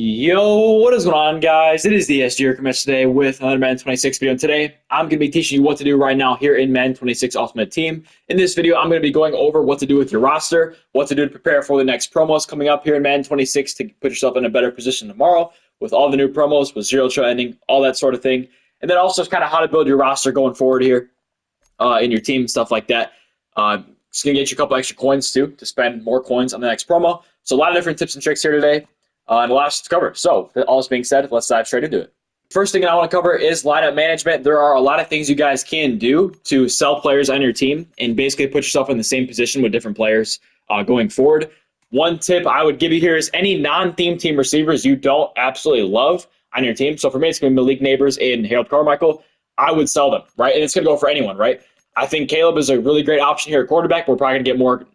Yo, what is going on, guys? It is the SG Commits today with another Madden 26 video. And today, I'm going to be teaching you what to do right now here in Madden 26 Ultimate Team. In this video, I'm going to be going over what to do with your roster, what to do to prepare for the next promos coming up here in Madden 26 to put yourself in a better position tomorrow with all the new promos, with zero chill ending, all that sort of thing. And then also kind of how to build your roster going forward here in your team, stuff like that. It's going to get you a couple extra coins, too, to spend more coins on the next promo. So a lot of different tips and tricks here today. And a lot to cover. So, all this being said, let's dive straight into it. First thing I want to cover is lineup management. There are a lot of things you guys can do to sell players on your team and basically put yourself in the same position with different players going forward. One tip I would give you here is any non-theme team receivers you don't absolutely love on your team. So for me, it's going to be Malik Neighbors and Harold Carmichael. I would sell them, right? And it's going to go for anyone, right? I think Caleb is a really great option here at quarterback. We're probably going to get more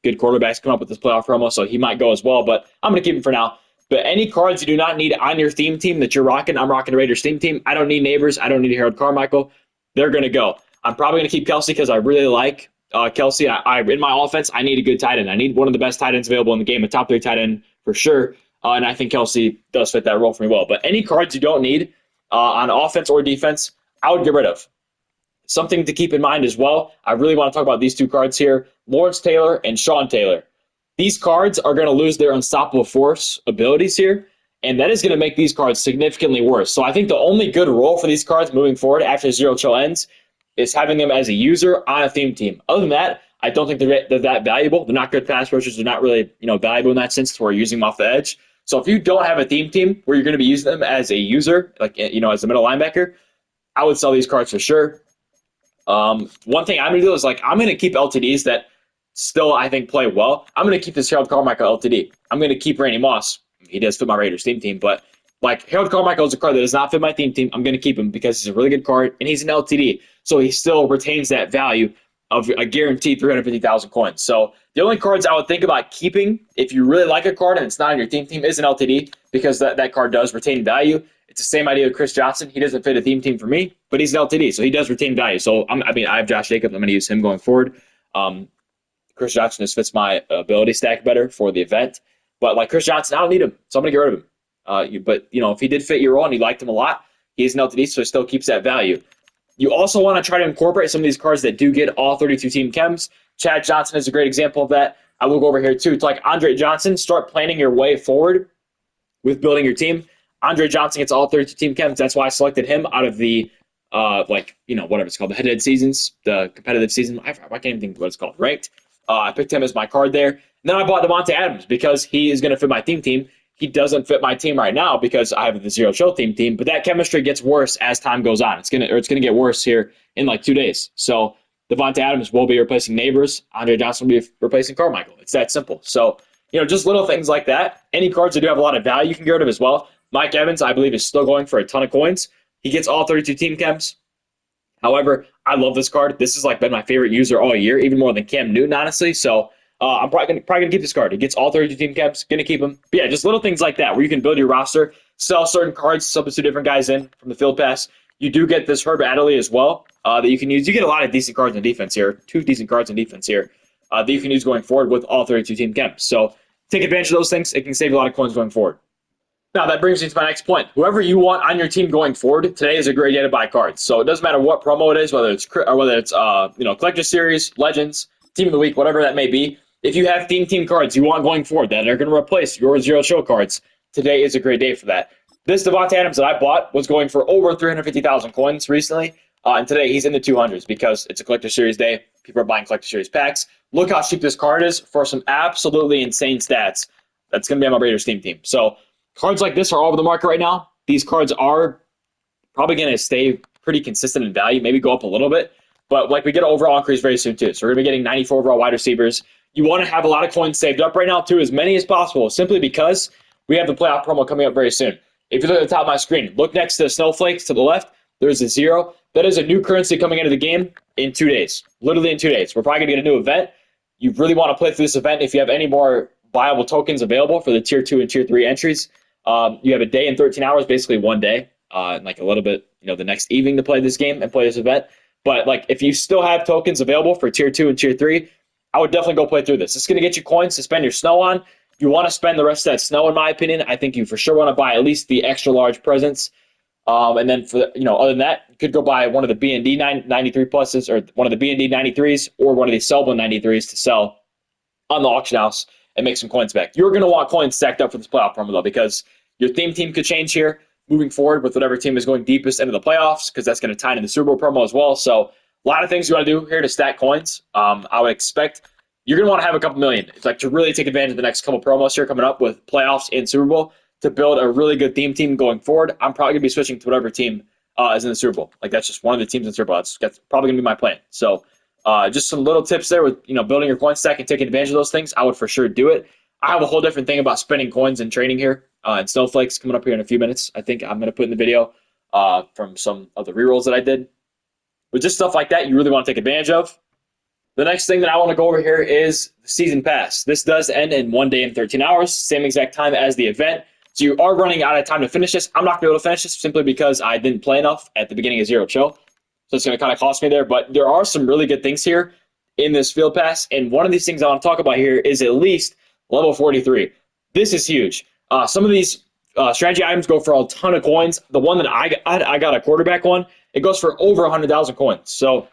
good quarterbacks come up with this playoff promo, so he might go as well, but I'm going to keep him for now. But any cards you do not need on your theme team that you're rocking, I'm rocking the Raiders theme team. I don't need Neighbors. I don't need Harold Carmichael. They're going to go. I'm probably going to keep Kelsey because I really like Kelsey. I in my offense, I need a good tight end. I need one of the best tight ends available in the game, a top 3 tight end for sure. And I think Kelsey does fit that role for me well. But any cards you don't need on offense or defense, I would get rid of. Something to keep in mind as well, I really want to talk about these two cards here, Lawrence Taylor and Sean Taylor. These cards are going to lose their unstoppable force abilities here, and that is going to make these cards significantly worse. So I think the only good role for these cards moving forward after Zero Chill ends is having them as a user on a theme team. Other than that, I don't think they're that valuable. They're not good pass rushers. They're not really valuable in that sense to where you're using them off the edge. So if you don't have a theme team where you're going to be using them as a user, like as a middle linebacker, I would sell these cards for sure. One thing I'm going to do is I'm going to keep LTDs that still, I think, play well. I'm going to keep this Harold Carmichael LTD. I'm going to keep Randy Moss. He does fit my Raiders team, but Harold Carmichael is a card that does not fit my team. I'm going to keep him because he's a really good card and he's an LTD. So he still retains that value of a guaranteed 350,000 coins. So the only cards I would think about keeping, if you really like a card and it's not on your theme team, is an LTD because that card does retain value. It's the same idea with Chris Johnson. He doesn't fit a theme for me, but he's an LTD, so he does retain value. So I have Josh Jacobs. I'm going to use him going forward. Chris Johnson just fits my ability stack better for the event. But Chris Johnson, I don't need him, so I'm going to get rid of him. But if he did fit your role and you liked him a lot, he's an LTD, so he still keeps that value. You also want to try to incorporate some of these cards that do get all 32 team chems. Chad Johnson is a great example of that. I will go over here too. It's like Andre Johnson. Start planning your way forward with building your team. Andre Johnson gets all 32 team chems. That's why I selected him out of the whatever it's called, the head-to-head seasons, the competitive season. I can't even think what it's called, ranked. I picked him as my card there. And then I bought Devontae Adams because he is going to fit my team. He doesn't fit my team right now because I have the Zero Chill team, but that chemistry gets worse as time goes on. It's gonna get worse here in 2 days. So Devontae Adams will be replacing Neighbors. Andre Johnson will be replacing Carmichael. It's that simple. So just little things like that. Any cards that do have a lot of value you can get rid of as well. Mike Evans, I believe, is still going for a ton of coins. He gets all 32 team chems. However, I love this card. This has been my favorite user all year, even more than Cam Newton, honestly. So I'm probably gonna keep this card. It gets all 32 team chems. Gonna keep him. But yeah, just little things like that where you can build your roster, sell certain cards, substitute different guys in from the field pass. You do get this Herb Adderley as well that you can use. You get a lot of decent cards in defense here. 2 decent cards in defense here that you can use going forward with all 32 team chems. So take advantage of those things. It can save a lot of coins going forward. Now, that brings me to my next point. Whoever you want on your team going forward, today is a great day to buy cards. So it doesn't matter what promo it is, whether it's Collector Series, Legends, Team of the Week, whatever that may be. If you have team cards you want going forward that are going to replace your Zero Chill cards, today is a great day for that. This Devontae Adams that I bought was going for over 350,000 coins recently, and today he's in the 200s because it's a Collector Series day. People are buying Collector Series packs. Look how cheap this card is for some absolutely insane stats. That's going to be on my Raiders team. So cards like this are all over the market right now. These cards are probably going to stay pretty consistent in value, maybe go up a little bit. But we get an overall increase very soon too. So we're going to be getting 94 overall wide receivers. You want to have a lot of coins saved up right now too, as many as possible, simply because we have the playoff promo coming up very soon. If you look at the top of my screen, look next to the snowflakes to the left. There's a 0. That is a new currency coming into the game in 2 days. Literally in 2 days. We're probably going to get a new event. You really want to play through this event if you have any more viable tokens available for the Tier 2 and Tier 3 entries. You have a day and 13 hours, basically 1 day, and a little bit, the next evening to play this game and play this event. But if you still have tokens available for Tier 2 and Tier 3, I would definitely go play through this. It's going to get you coins to spend your snow on. you want to spend the rest of that snow, in my opinion, I think you for sure want to buy at least the extra large presents. And then for other than that, you could go buy one of the B&D 93 pluses or one of the B&D 93s or one of the Selbin 93s to sell on the auction house and make some coins back. You're going to want coins stacked up for this playoff promo, though, because your theme team could change here moving forward with whatever team is going deepest into the playoffs, because that's going to tie into the Super Bowl promo as well. So a lot of things you want to do here to stack coins. I would expect you're going to want to have a couple million. It's like to really take advantage of the next couple promos here coming up with playoffs and Super Bowl to build a really good theme team going forward. I'm probably going to be switching to whatever team is in the Super Bowl. Like, that's just one of the teams in the Super Bowl. That's probably going to be my plan. So just some little tips there with building your coin stack and taking advantage of those things. I would for sure do it. I have a whole different thing about spending coins and trading here and snowflakes coming up here in a few minutes. I think I'm going to put in the video from some of the rerolls that I did. But just stuff like that you really want to take advantage of. The next thing that I want to go over here is the season pass. This does end in 1 day and 13 hours, same exact time as the event. So you are running out of time to finish this. I'm not going to be able to finish this simply because I didn't play enough at the beginning of Zero Chill. So it's going to kind of cost me there. But there are some really good things here in this field pass. And one of these things I want to talk about here is at least level 43. This is huge. Some of these strategy items go for a ton of coins. The one that I got a quarterback one, it goes for over 100,000 coins. So,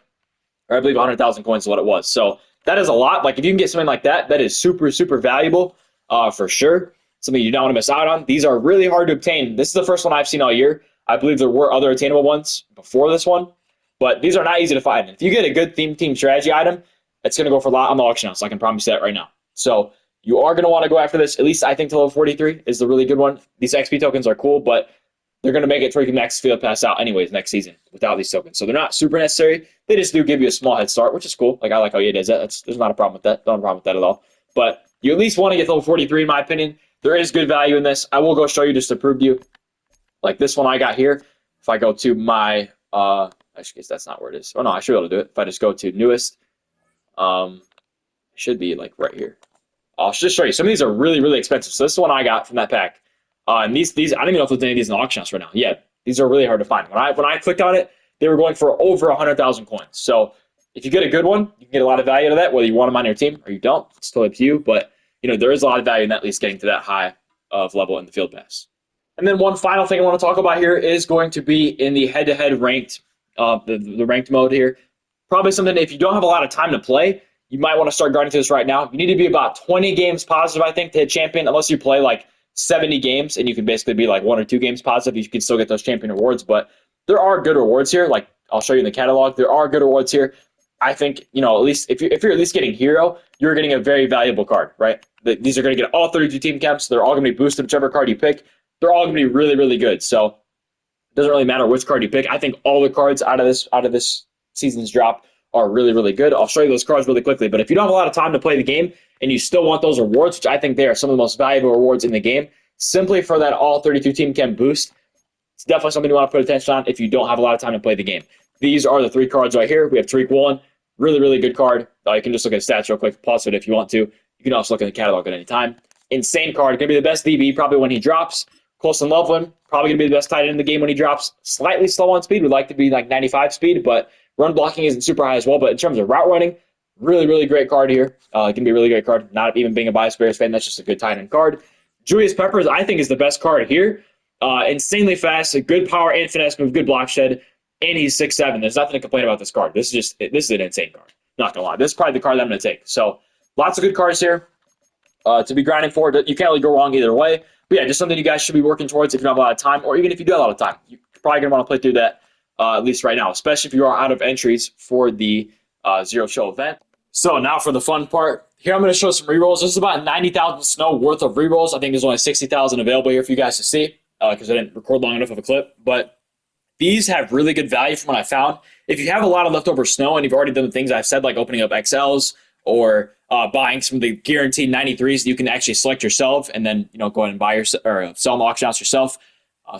or I believe 100,000 coins is what it was. So that is a lot. Like, if you can get something like that, that is super, super valuable for sure. Something you don't want to miss out on. These are really hard to obtain. This is the first one I've seen all year. I believe there were other attainable ones before this one, but these are not easy to find. If you get a good theme team strategy item, it's going to go for a lot on the auction house. I can promise you that right now. So you are going to want to go after this. At least I think to level 43 is the really good one. These XP tokens are cool, but they're going to make it so you can max field pass out anyways next season without these tokens. So they're not super necessary. They just do give you a small head start, which is cool. Like, I like how he does that. There's not a problem with that. Not a problem with that at all. But you at least want to get level 43 in my opinion. There is good value in this. I will go show you just to prove to you. Like this one I got here. If I go to my, I guess that's not where it is. Oh no, I should be able to do it. If I just go to newest, it should be like right here. I'll just show you. Some of these are really, really expensive. So this is the one I got from that pack. And these I don't even know if there's any of these in the auction house right now. Yeah, these are really hard to find. When I clicked on it, they were going for over 100,000 coins. So if you get a good one, you can get a lot of value out of that, whether you want them on your team or you don't. It's totally up to you. But there is a lot of value in at least getting to that high of level in the field pass. And then one final thing I want to talk about here is going to be in the head-to-head ranked, the ranked mode here. Probably something if you don't have a lot of time to play, you might want to start grinding to this right now. You need to be about 20 games positive, I think, to hit champion, unless you play like 70 games, and you can basically be like 1 or 2 games positive. You can still get those champion rewards, but there are good rewards here. Like, I'll show you in the catalog. There are good rewards here. I think, at least if you're at least getting hero, you're getting a very valuable card, right? These are going to get all 32 team camps. They're all going to be boosted, whichever card you pick. They're all going to be really, really good. So it doesn't really matter which card you pick. I think all the cards out of this season's drop are really, really good. I'll show you those cards really quickly. But if you don't have a lot of time to play the game and you still want those rewards, which I think they are some of the most valuable rewards in the game, simply for that all 32 team camp boost, it's definitely something you want to put attention on if you don't have a lot of time to play the game. These are the 3 cards right here. We have Tariq Woolen. Really, really good card. You can just look at stats real quick, pause it if you want to. You can also look at the catalog at any time. Insane card. Going to be the best DB probably when he drops. Colson Loveland, probably going to be the best tight end in the game when he drops. Slightly slow on speed. We'd like to be like 95 speed, but run blocking isn't super high as well. But in terms of route running, really, really great card here. Going to be a really great card. Not even being a biased Bears fan, that's just a good tight end card. Julius Peppers, I think, is the best card here. Insanely fast, a good power and finesse move, good block shed. And he's 6'7". There's nothing to complain about this card. This is an insane card. Not gonna lie. This is probably the card that I'm gonna take. So lots of good cards here to be grinding for. You can't really go wrong either way. But yeah, just something you guys should be working towards if you don't have a lot of time, or even if you do have a lot of time. You're probably gonna want to play through that at least right now, especially if you are out of entries for the Zero Chill event. So now for the fun part. Here I'm gonna show some rerolls. This is about 90,000 snow worth of rerolls. I think there's only 60,000 available here for you guys to see because I didn't record long enough of a clip, but these have really good value from what I found. If you have a lot of leftover snow and you've already done the things I've said, like opening up XLs or buying some of the guaranteed 93s that you can actually select yourself and then go ahead and buy or sell on the auction house yourself,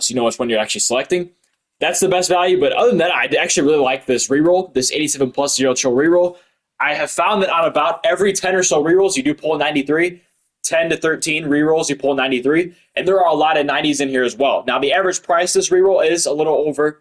so you know which one you're actually selecting. That's the best value. But other than that, I actually really like this reroll, this 87 plus Zero Chill reroll. I have found that on about every 10 or so rerolls, you do pull a 93. 10 to 13 rerolls, you pull 93, and there are a lot of 90s in here as well. Now, the average price this reroll is a little over,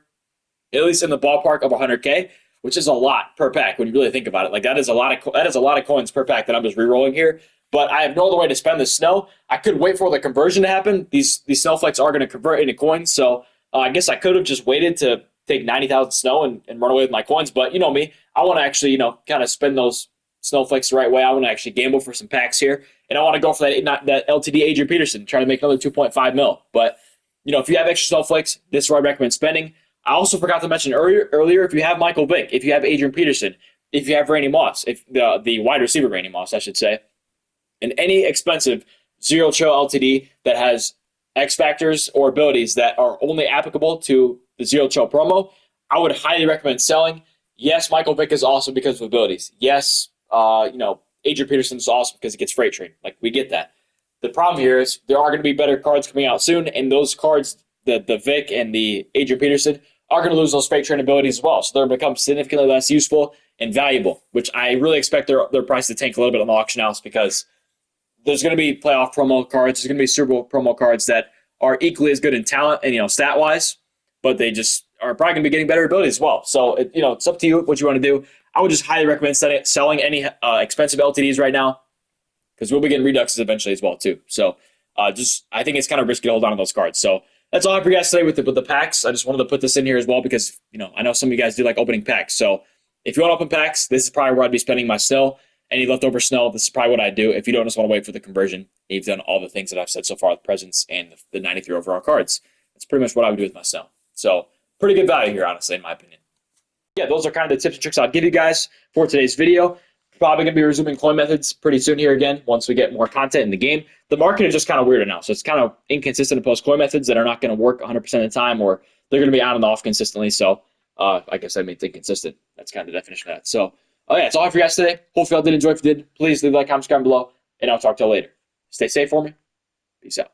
at least in the ballpark of 100K, which is a lot per pack when you really think about it. Like, that is a lot of coins per pack that I'm just rerolling here. but I have no other way to spend the snow. I could wait for the conversion to happen. These snowflakes are going to convert into coins, so I guess I could have just waited to take 90,000 snow and run away with my coins. But you know me, I want to actually, kind of spend those snowflakes the right way. I want to actually gamble for some packs here, and I want to go for that LTD Adrian Peterson, trying to make another 2.5 mil. But if you have extra snowflakes, this is where I recommend spending. I also forgot to mention earlier, if you have Michael Vick, if you have Adrian Peterson, if you have Randy Moss, if the wide receiver Randy Moss, I should say, and any expensive zero chill LTD that has X factors or abilities that are only applicable to the zero chill promo, I would highly recommend selling. Yes, Michael Vick is awesome because of abilities. Yes, Adrian Peterson is awesome because he gets freight train. Like, we get that. The problem here is there are going to be better cards coming out soon, and those cards, the Vic and the Adrian Peterson, are going to lose those freight train abilities as well. So they're going to become significantly less useful and valuable, which I really expect their price to tank a little bit on the auction house, because there's going to be playoff promo cards, there's going to be Super Bowl promo cards that are equally as good in talent and stat-wise, but they just are probably going to be getting better abilities as well. So it's up to you what you want to do. I would just highly recommend selling any expensive LTDs right now, because we'll be getting reduxes eventually as well too. So I think it's kind of risky to hold on to those cards. So that's all I have for you guys today with the packs. I just wanted to put this in here as well because I know some of you guys do like opening packs. So if you want to open packs, this is probably where I'd be spending my snow. Any leftover snow, this is probably what I do. If you don't just want to wait for the conversion, you've done all the things that I've said so far with presents and the 93 overall cards. That's pretty much what I would do with my snow. So pretty good value here, honestly, in my opinion. Yeah, those are kind of the tips and tricks I'll give you guys for today's video. Probably going to be resuming coin methods pretty soon here again once we get more content in the game. The market is just kind of weird now, so it's kind of inconsistent to post coin methods that are not going to work 100% of the time, or they're going to be on and off consistently. So like I said, I mean, think consistent. That's kind of the definition of that. So yeah, that's all I have for you guys today. Hopefully y'all did enjoy. If you did, please leave a like, comment, subscribe below, and I'll talk to you later. Stay safe for me. Peace out.